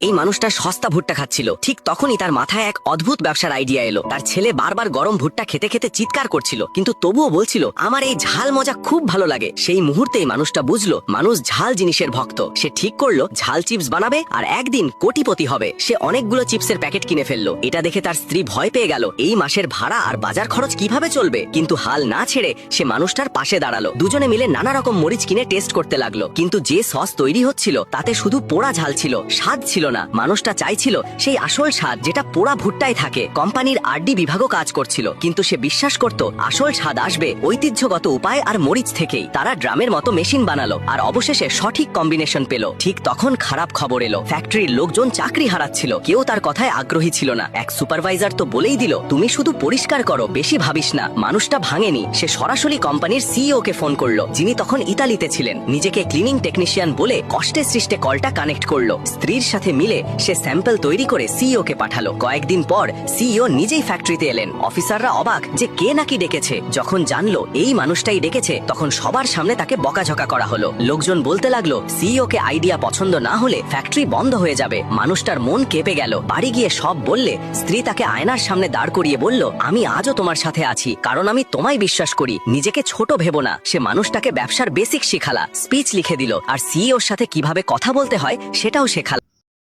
এই মানুষটা সস্তা ভুট্টা খাচ্ছিল। ঠিক তখনই তার মাথায় এক অদ্ভুত ব্যবসার আইডিয়া এলো। তার ছেলে বারবার গরম ভুট্টা খেতে খেতে চিৎকার করছিল, কিন্তু তবুও বলছিল আমার এই ঝাল মজা খুব ভালো লাগে। সেই মুহূর্তেই মানুষটা বুঝলো মানুষ ঝাল জিনিসের ভক্ত। সে ঠিক করলো ঝাল চিপস বানাবে আর একদিন কোটিপতি হবে। সে অনেকগুলো চিপসের প্যাকেট কিনে ফেললো। এটা দেখে তার স্ত্রী ভয় পেয়ে গেল, এই মাসের ভাড়া আর বাজার খরচ কিভাবে চলবে। কিন্তু হাল না ছেড়ে সে মানুষটার পাশে দাঁড়ালো। দুজনে মিলে নানা রকম মরিচ কিনে টেস্ট করতে লাগলো, কিন্তু যে সস তৈরি হচ্ছিল তাতে শুধু পোড়া ঝাল ছিল, স্বাদ ছিল না। মানুষটা চাইছিল সেই আসল স্বাদ যেটা পোড়া ভুট্টায় থাকে। কোম্পানির আরডি বিভাগও কাজ করছিল, কিন্তু সে বিশ্বাস করত আসল স্বাদ আসবে ঐতিহ্যগত উপায় আর মরিচ থেকেই। তারা ড্রামের মতো মেশিন বানালো আর অবশেষে সঠিক কম্বিনেশন পেল। ঠিক তখন খারাপ খবর এলো, ফ্যাক্টরির লোকজন চাকরি হারাচ্ছিল। কেউ তার কথায় আগ্রহী ছিল না। এক সুপারভাইজার তো বলেই দিল তুমি শুধু পরিষ্কার করো, বেশি ভাবিস না। মানুষটা ভাঙেনি, সে সরাসরি কোম্পানির সিইও কে ফোন করলো, যিনি তখন ইতালিতে ছিলেন। নিজেকে ক্লিনিং টেকনিশিয়ান বলে কষ্টে সৃষ্টে কলটা কানেক্ট করলো। স্ত্রীর সাথে মিলে সে স্যাম্পল তৈরি করে সিইও কে পাঠালো। কয়েকদিন পর সিইও নিজেই ফ্যাক্টরিতে এলেন। অফিসাররা অবাক যে কে নাকি ডেকেছে। যখন জানলো এই মানুষটাই ডেকেছে, তখন সবার সামনে তাকে বকাঝকা করা হলো। লোকজন বলতে লাগলো সিইও কে আইডিয়া পছন্দ না হলে ফ্যাক্টরি বন্ধ হয়ে যাবে। মানুষটার মন কেঁপে গেল। বাড়ি গিয়ে সব বললে স্ত্রী তাকে আয়নার সামনে দাঁড় করিয়ে বলল আমি আজও তোমার সাথে আছি, কারণ আমি তোমায় বিশ্বাস করি। নিজেকে ছোট ভেবো না। সে মানুষটাকে ব্যবসার বেসিক শিখালা, স্পিচ লিখে দিল আর সিইওর সাথে কিভাবে কথা বলতে হয় সেটাও শেখাল।